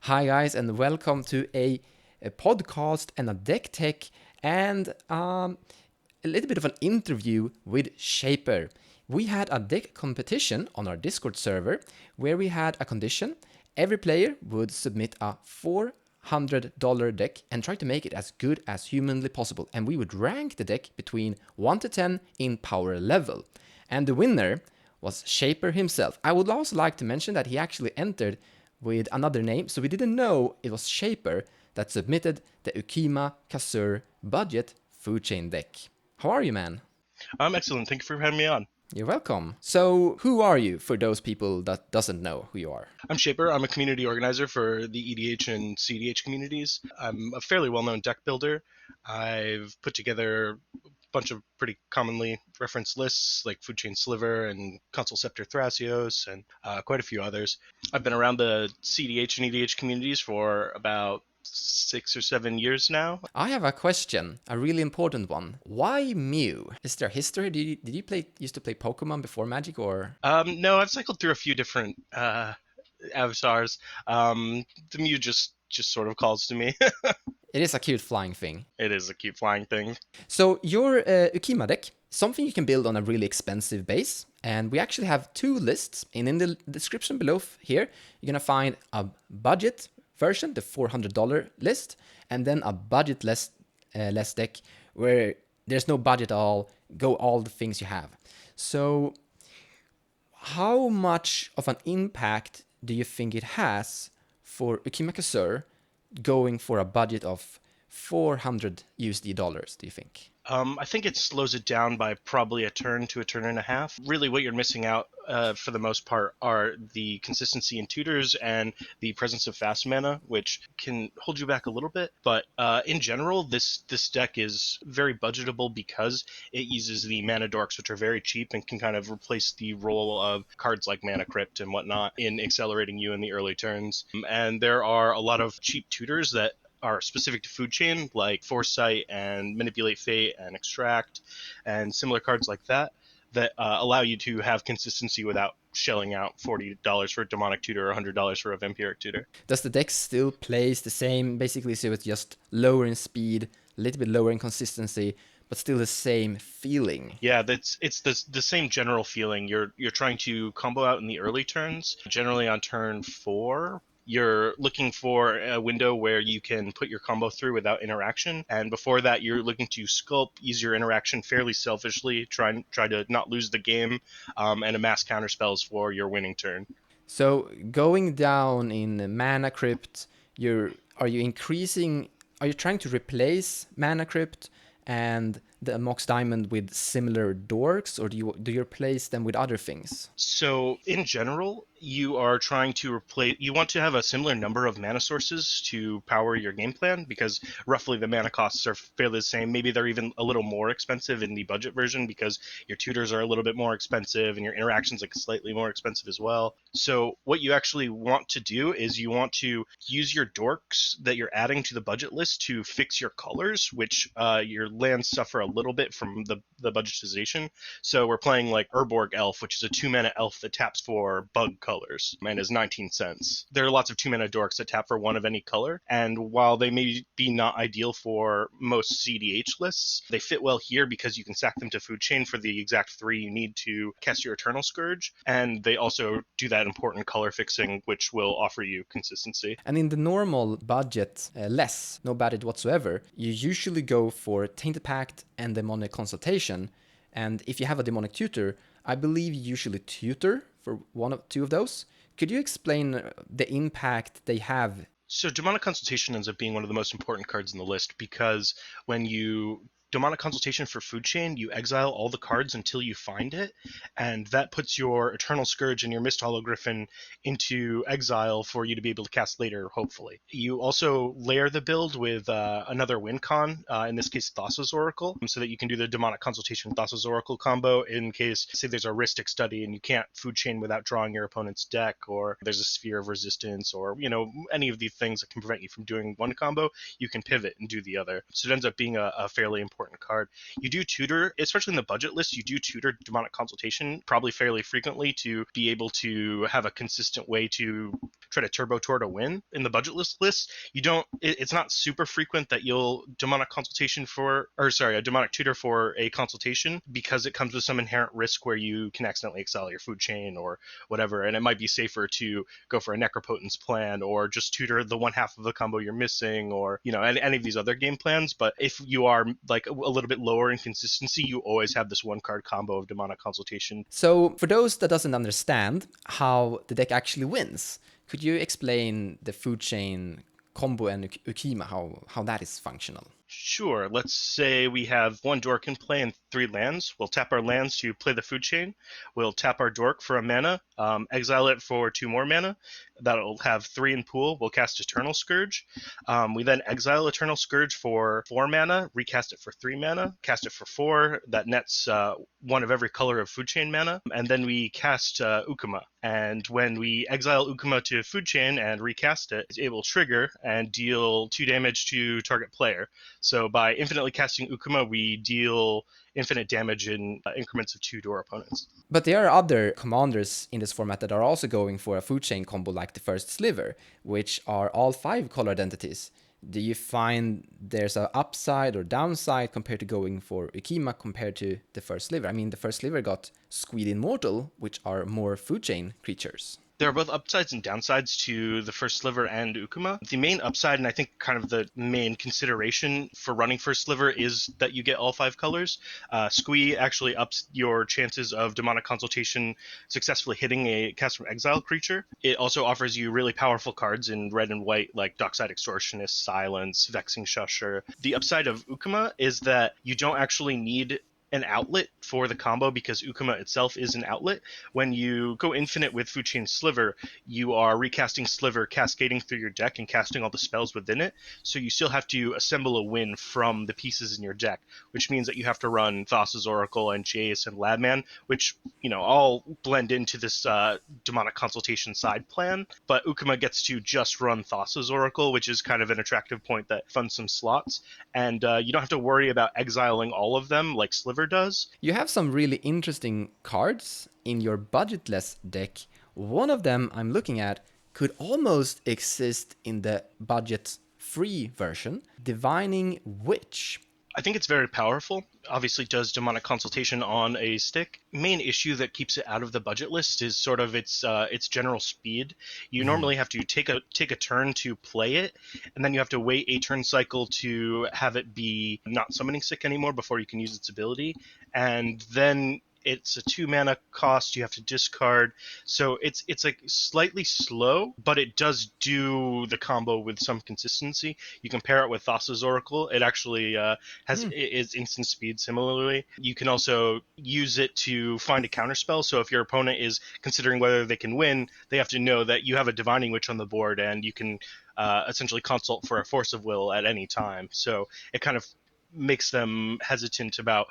Hi, guys, and welcome to a podcast and a deck tech and a little bit of an interview with Shaper. We had a deck competition on our Discord server where we had a condition. Every player would submit a $400 deck and try to make it as good as humanly possible. And we would rank the deck between 1 to 10 in power level. And the winner was Shaper himself. I would also like to mention that he actually entered with another name, so we didn't know it was Shaper that submitted the Ukkima Cazur budget food chain deck. How are you, man? I'm excellent. Thank you for having me on. You're welcome. So, who are you for those people that doesn't know who you are? I'm Shaper. I'm a community organizer for the EDH and cEDH communities. I'm a fairly well-known deck builder. I've put together a bunch of pretty commonly referenced lists like Food Chain Sliver and Consul Scepter Thrasios and quite a few others. I've been around the cEDH and EDH communities for about 6 or 7 years now. I have a question, a really important one. Why Mew? Is there history? Did you used to play Pokemon before Magic, or? No, I've cycled through a few different avatars. The Mew just sort of calls to me. It is a cute flying thing. It is a cute flying thing. So your Ukkima deck, something you can build on a really expensive base, and we actually have two lists. And in the description below here, you're gonna find a budget version, the $400 list, and then a budget less deck where there's no budget at all. Go all the things you have. So how much of an impact do you think it has for Ukkima Cazur going for a budget of 400 USD dollars, do you think? I think it slows it down by probably a turn to a turn and a half. Really, what you're missing out for the most part are the consistency in tutors and the presence of fast mana, which can hold you back a little bit. But in general, this deck is very budgetable because it uses the mana dorks, which are very cheap and can kind of replace the role of cards like Mana Crypt and whatnot in accelerating you in the early turns. And there are a lot of cheap tutors that are specific to food chain, like Foresight and Manipulate Fate and Extract, and similar cards like that, that allow you to have consistency without shelling out $40 for a Demonic Tutor or $100 for a Vampiric Tutor. Does the deck still plays the same, basically, so it's just lower in speed, a little bit lower in consistency, but still the same feeling? Yeah, it's the same general feeling. You're trying to combo out in the early turns. Generally on turn 4, you're looking for a window where you can put your combo through without interaction, and before that you're looking to sculpt, use your interaction fairly selfishly, try to not lose the game, and amass counterspells for your winning turn. So going down in Mana Crypt, are you increasing? Are you trying to replace Mana Crypt and the Mox Diamond with similar dorks, or do you replace them with other things? So in general, you are trying to replace. You want to have a similar number of mana sources to power your game plan because roughly the mana costs are fairly the same. Maybe they're even a little more expensive in the budget version because your tutors are a little bit more expensive and your interactions like slightly more expensive as well. So what you actually want to do is you want to use your dorks that you're adding to the budget list to fix your colors, which your lands suffer a little bit from the budgetization. So we're playing like Urborg Elf, which is a 2-mana elf that taps for bug colors and is 19 cents. There are lots of 2-mana dorks that tap for one of any color, and while they may be not ideal for most cEDH lists, they fit well here because you can sack them to food chain for the exact 3 you need to cast your Eternal Scourge, and they also do that important color fixing, which will offer you consistency. And in the normal budget, no budget whatsoever, you usually go for Tainted Pact and Demonic Consultation. And if you have a Demonic Tutor, I believe you usually tutor for one of two of those. Could you explain the impact they have? So Demonic Consultation ends up being one of the most important cards in the list because when you Demonic Consultation for Food Chain, you exile all the cards until you find it, and that puts your Eternal Scourge and your Mist Hologriffin into exile for you to be able to cast later, hopefully. You also layer the build with another win con, in this case Thassa's Oracle, so that you can do the Demonic Consultation Thassa's Oracle combo in case, say, there's a Rhystic Study and you can't Food Chain without drawing your opponent's deck, or there's a Sphere of Resistance, or, any of these things that can prevent you from doing one combo, you can pivot and do the other. So it ends up being a fairly important important card. You do tutor, especially in the budget list, you do tutor Demonic Consultation probably fairly frequently to be able to have a consistent way to try to turbo toward a win. In the budget list, you don't, it's not super frequent that you'll Demonic Consultation for, or sorry, a Demonic Tutor for a consultation, because it comes with some inherent risk where you can accidentally excel your food chain or whatever, and it might be safer to go for a Necropotence plan or just tutor the one half of the combo you're missing, or any of these other game plans. But if you are like a little bit lower in consistency, you always have this one card combo of Demonic Consultation. So for those that doesn't understand how the deck actually wins, could you explain the food chain combo and Ukkima, how that is functional? Sure. Let's say we have one dork in play and 3 lands. We'll tap our lands to play the food chain. We'll tap our dork for a mana, exile it for 2 more mana. That'll have 3 in pool. We'll cast Eternal Scourge. We then exile Eternal Scourge for 4 mana, recast it for 3 mana, cast it for 4. That nets 1 of every color of food chain mana. And then we cast Ukkima. And when we exile Ukkima to food chain and recast it, it will trigger and deal 2 damage to target player. So by infinitely casting Ukkima, we deal infinite damage in increments of 2 to our opponents. But there are other commanders in this format that are also going for a food chain combo like the first Sliver, which are all 5 colored entities. Do you find there's an upside or downside compared to going for Ukkima compared to the first Sliver? I mean, the first Sliver got Squeed Immortal, which are more food chain creatures. There are both upsides and downsides to the first Sliver and Ukkima. The main upside, and I think kind of the main consideration for running first Sliver, is that you get all 5 colors. Squee actually ups your chances of Demonic Consultation successfully hitting a Cast from Exile creature. It also offers you really powerful cards in red and white, like Dockside Extortionist, Silence, Vexing Shusher. The upside of Ukkima is that you don't actually need an outlet for the combo, because Ukkima itself is an outlet. When you go infinite with Food Chain Sliver, you are recasting Sliver, cascading through your deck and casting all the spells within it. So you still have to assemble a win from the pieces in your deck, which means that you have to run Thassa's Oracle and Jace and Labman, which all blend into this Demonic Consultation side plan. But Ukkima gets to just run Thassa's Oracle, which is kind of an attractive point that funds some slots. And you don't have to worry about exiling all of them like Sliver does. You have some really interesting cards in your budgetless deck. One of them I'm looking at could almost exist in the budget-free version, Divining Witch. I think it's very powerful. Obviously does Demonic Consultation on a stick. Main issue that keeps it out of the budget list is sort of its general speed. You normally have to take a turn to play it, and then you have to wait a turn cycle to have it be not summoning sick anymore before you can use its ability. And then it's a 2 mana cost you have to discard, so it's like slightly slow, but it does do the combo with some consistency. You can pair it with Thassa's Oracle. It actually is instant speed similarly. You can also use it to find a counterspell, so if your opponent is considering whether they can win, they have to know that you have a Divining Witch on the board, and you can essentially consult for a Force of Will at any time. So it kind of makes them hesitant about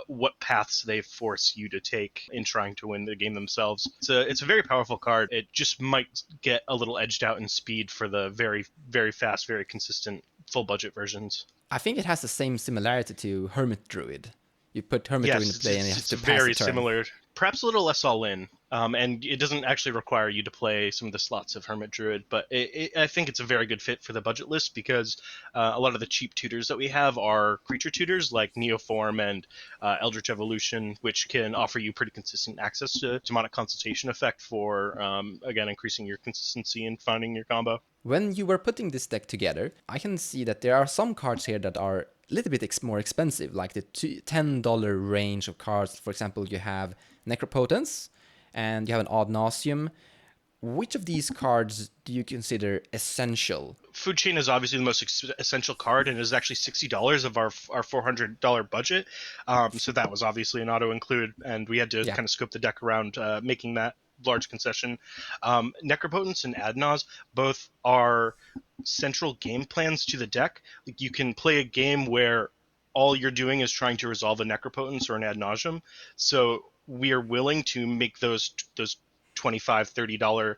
what paths they force you to take in trying to win the game themselves. It's a very powerful card. It just might get a little edged out in speed for the very, very fast, very consistent full budget versions. I think it has the same similarity to Hermit Druid. You put Hermit Druid in play and you have to pass very a turn. similar, perhaps a little less all in. And it doesn't actually require you to play some of the slots of Hermit Druid, but I think it's a very good fit for the budget list, because a lot of the cheap tutors that we have are creature tutors like Neoform and Eldritch Evolution, which can offer you pretty consistent access to Demonic Consultation effect for, again, increasing your consistency in finding your combo. When you were putting this deck together, I can see that there are some cards here that are a little bit more expensive, like the $10 range of cards. For example, you have Necropotence, and you have an Ad Nauseam. Which of these cards do you consider essential? Food Chain is obviously the most essential card, and is actually $60 of our $400 budget. So that was obviously an auto include, and we had to kind of scope the deck around making that large concession. Necropotence and Ad Naus both are central game plans to the deck. Like, you can play a game where all you're doing is trying to resolve a Necropotence or an Ad Nauseam. So we are willing to make those $25-$30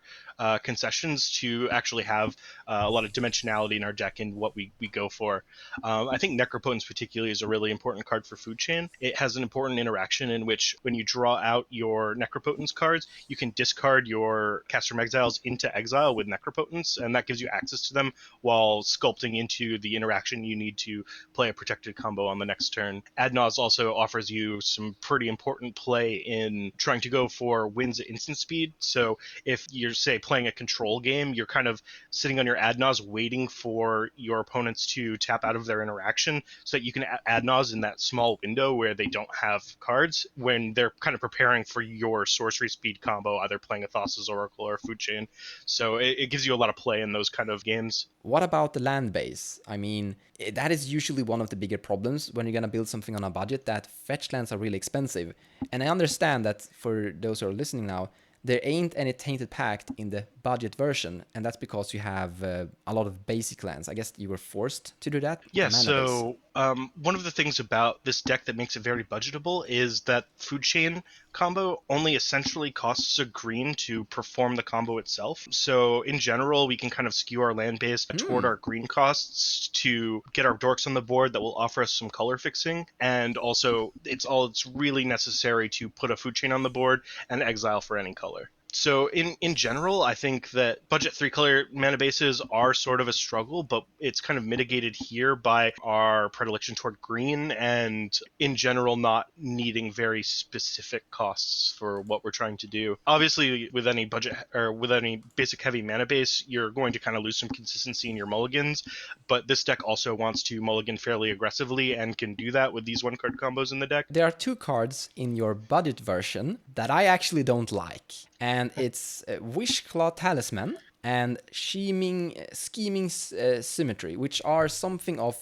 concessions to actually have a lot of dimensionality in our deck and what we go for. I think Necropotence particularly is a really important card for Food Chain. It has an important interaction in which when you draw out your Necropotence cards, you can discard your Caster from Exiles into exile with Necropotence, and that gives you access to them while sculpting into the interaction you need to play a protected combo on the next turn. Adnaz also offers you some pretty important play in trying to go for wins at instant speed. So if you're, say, playing a control game, you're kind of sitting on your Adnaz waiting for your opponents to tap out of their interaction so that you can Adnaz in that small window where they don't have cards when they're kind of preparing for your sorcery speed combo, either playing a Thassa's Oracle or Food Chain. So it gives you a lot of play in those kind of games. What about the land base? I mean, that is usually one of the bigger problems when you're going to build something on a budget, that fetch lands are really expensive. And I understand that for those who are listening now, there ain't any Tainted Pact in the budget version, and that's because you have a lot of basic lands. I guess you were forced to do that? Yeah, so one of the things about this deck that makes it very budgetable is that Food Chain combo only essentially costs a green to perform the combo itself. So in general, we can kind of skew our land base toward our green costs to get our dorks on the board that will offer us some color fixing. And also, it's really necessary to put a Food Chain on the board and exile for any color. So in general, I think that budget 3-color mana bases are sort of a struggle, but it's kind of mitigated here by our predilection toward green and in general not needing very specific costs for what we're trying to do. Obviously, with any budget or with any basic heavy mana base, you're going to kind of lose some consistency in your mulligans, but this deck also wants to mulligan fairly aggressively and can do that with these 1-card combos in the deck. There are 2 cards in your budget version that I actually don't like. And it's Wishclaw Talisman and Scheming Symmetry, which are something of,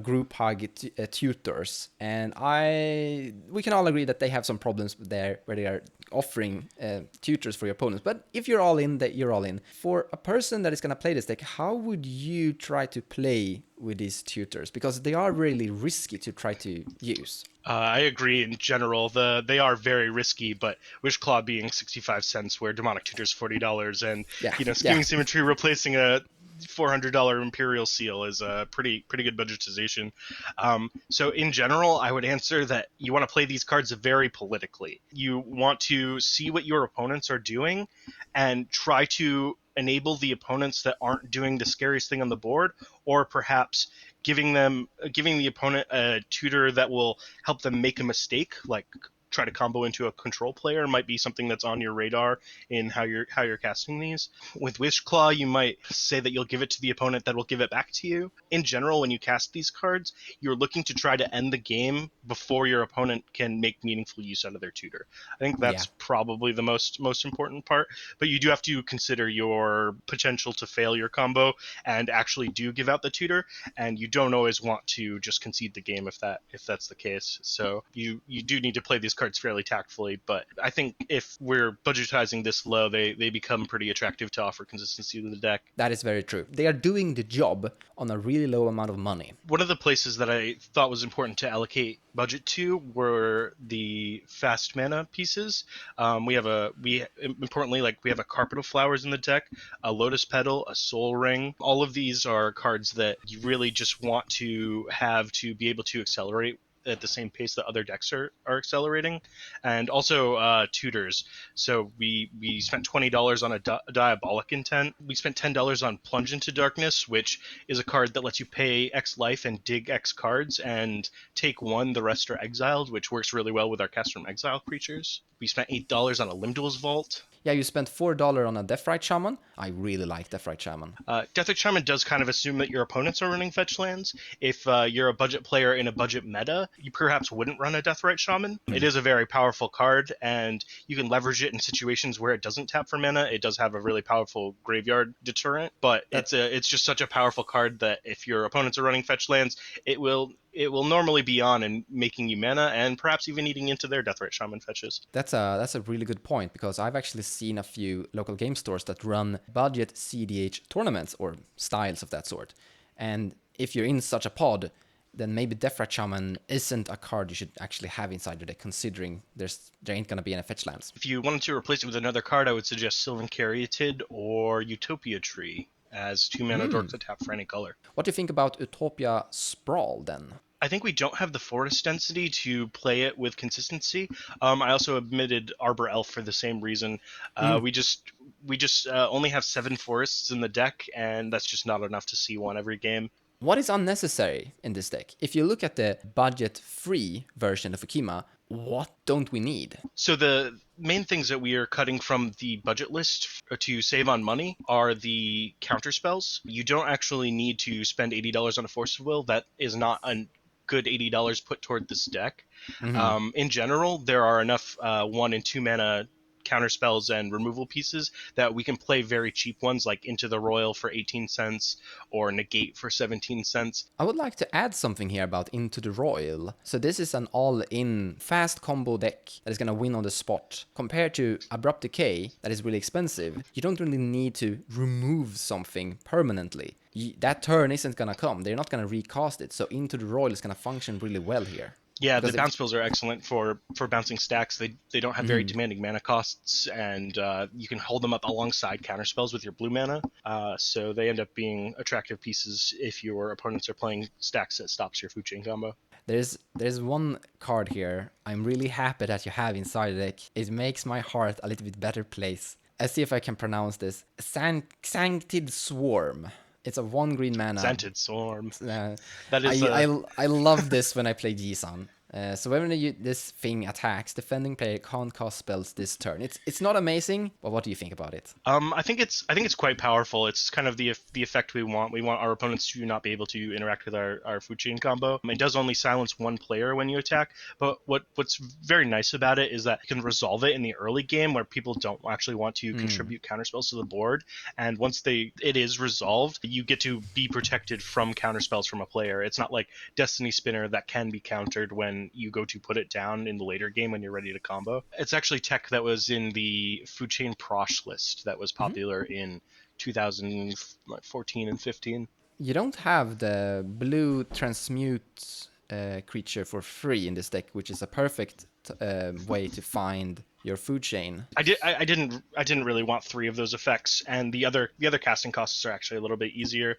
group hug tutors. And we can all agree that they have some problems there where they are offering tutors for your opponents. But if you're all in, that you're all in. For a person that is going to play this deck, how would you try to play with these tutors? Because they are really risky to try to use. I agree in general. They are very risky, but Wishclaw being 65 cents, where Demonic Tutor's $40, and Scheming Symmetry replacing a $400 Imperial Seal is a pretty good budgetization. So in general, I would answer that you want to play these cards very politically. You want to see what your opponents are doing and try to enable the opponents that aren't doing the scariest thing on the board, or perhaps giving the opponent a tutor that will help them make a mistake, like try to combo into a control player, might be something that's on your radar in how you're casting these. With Wishclaw, you might say that you'll give it to the opponent that will give it back to you. In general, when you cast these cards, you're looking to try to end the game before your opponent can make meaningful use out of their tutor. I think that's probably the most important part, but you do have to consider your potential to fail your combo and actually do give out the tutor, and you don't always want to just concede the game if that's the case. So you do need to play these cards fairly tactfully, but I think if we're budgetizing this low, they become pretty attractive to offer consistency to the deck. That is very true. They are doing the job on a really low amount of money. One of the places that I thought was important to allocate budget to were the fast mana pieces. We have a Carpet of Flowers in the deck, a Lotus Petal, a Soul Ring. All of these are cards that you really just want to have to be able to accelerate at the same pace that other decks are accelerating, and also tutors. So we spent $20 on a Diabolic Intent. We spent $10 on Plunge into Darkness, which is a card that lets you pay X life and dig X cards and take one, the rest are exiled, which works really well with our Cast from Exile creatures. We spent $8 on a Limdwell's Vault. Yeah, you spent $4 on a Deathrite Shaman. I really like Deathrite Shaman. Deathrite Shaman does kind of assume that your opponents are running fetch lands. If you're a budget player in a budget meta, you perhaps wouldn't run a Deathrite Shaman. It is a very powerful card, and you can leverage it in situations where it doesn't tap for mana. It does have a really powerful graveyard deterrent, but it's just such a powerful card that if your opponents are running fetch lands, it will normally be on and making you mana, and perhaps even eating into their Deathrite Shaman fetches. That's a really good point, because I've actually seen a few local game stores that run budget cEDH tournaments or styles of that sort. And if you're in such a pod, then maybe Defra Shaman isn't a card you should actually have inside your deck, considering there ain't gonna be any fetch lands. If you wanted to replace it with another card, I would suggest Sylvan Caryatid or Utopia Tree as 2-mana dorks that tap for any color. What do you think about Utopia Sprawl then? I think we don't have the forest density to play it with consistency. I also omitted Arbor Elf for the same reason. We just only have 7 forests in the deck, and that's just not enough to see one every game. What is unnecessary in this deck? If you look at the budget-free version of Ukkima, what don't we need? So the main things that we are cutting from the budget list to save on money are the counter spells. You don't actually need to spend $80 on a Force of Will. That is not a good $80 put toward this deck. In general, there are enough 1 and 2 mana counter spells and removal pieces that we can play very cheap ones like Into the Royal for 18 cents or Negate for 17 cents. I would like to add something here about Into the Royal. So this is an all-in fast combo deck that is going to win on the spot. Compared to Abrupt Decay, that is really expensive, you don't really need to remove something permanently. That turn isn't going to come. They're not going to recast it. So Into the Royal is going to function really well here. Yeah, the bounce spells are excellent for bouncing stacks. They don't have very demanding mana costs, and you can hold them up alongside counter spells with your blue mana. So they end up being attractive pieces if your opponents are playing stacks that stops your food chain combo. There's one card here I'm really happy that you have inside the deck. It makes my heart a little bit better place. Let's see if I can pronounce this. Sanctid Swarm. It's a 1 green mana. Scented Swarm. That is I love this when I play Jisan. So when this thing attacks, defending player can't cast spells this turn. It's not amazing, but what do you think about it? I think it's quite powerful. It's kind of the effect we want. We want our opponents to not be able to interact with our food chain combo. It does only silence 1 player when you attack, but what's very nice about it is that you can resolve it in the early game where people don't actually want to contribute counterspells to the board, and once it is resolved, you get to be protected from counterspells from a player. It's not like Destiny Spinner that can be countered when you go to put it down in the later game when you're ready to combo. It's actually tech that was in the Food Chain Prosh list that was popular in 2014 and 15. You don't have the blue transmute creature for free in this deck, which is a perfect way to find your food chain. I didn't really want 3 of those effects, and the other casting costs are actually a little bit easier.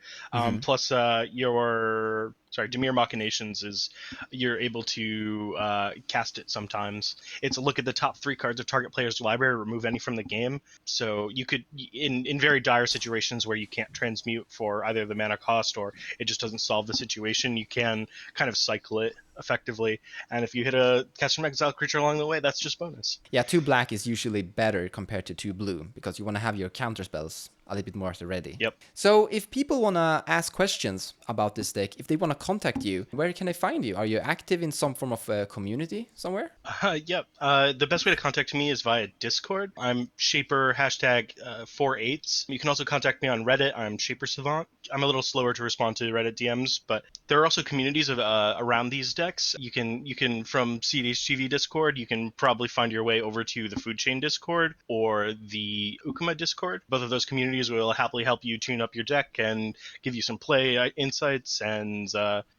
Plus, your Dimir Machinations is you're able to cast it sometimes. It's a look at the top 3 cards of target player's library, remove any from the game. So you could, in very dire situations where you can't transmute for either the mana cost or it just doesn't solve the situation, you can kind of cycle it effectively. And if you hit a Cast from Exile creature along the way, that's just bonus. Yeah, 2 black is usually better compared to 2 blue because you want to have your counter spells a little bit more at the ready. Yep. So if people want to ask questions about this deck, if they want to contact you, where can they find you? Are you active in some form of community somewhere? Yep. The best way to contact me is via Discord. I'm Shaper #48. You can also contact me on Reddit. I'm Shaper Savant. I'm a little slower to respond to Reddit DMs, but there are also communities of around these decks. You can from cEDH TV Discord, you can probably find your way over to the Food Chain Discord or the Ukkima Discord. Both of those communities will happily help you tune up your deck and give you some play insights, and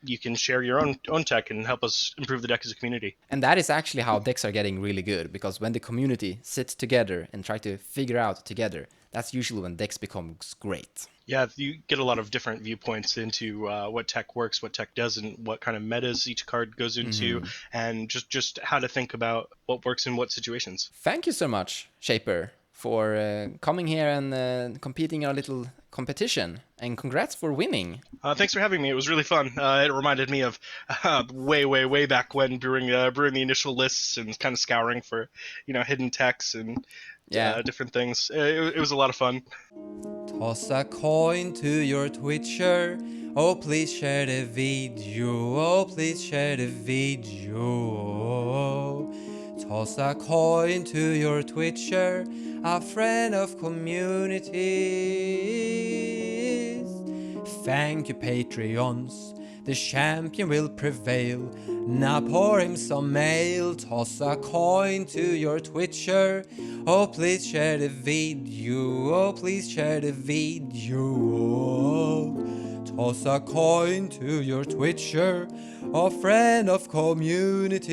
you can share your own tech and help us improve the deck as a community. And that is actually how decks are getting really good, because when the community sits together and try to figure out together, that's usually when decks becomes great. Yeah, you get a lot of different viewpoints into what tech works, what tech doesn't, what kind of metas each card goes into, and just how to think about what works in what situations. Thank you so much, Shaper, for coming here and competing in a little competition, and congrats for winning. Thanks for having me. It was really fun. It reminded me of way back when brewing the initial lists and kind of scouring for hidden techs and different things. It was a lot of fun. Toss a coin to your Twitcher. Oh, please share the video. Oh, please share the video. Toss a coin to your Twitcher, a friend of communities. Thank you, Patreons. The champion will prevail. Now pour him some mail. Toss a coin to your Twitcher. Oh, please share the video. Oh, please share the video. Toss a coin to your Twitcher, a friend of community.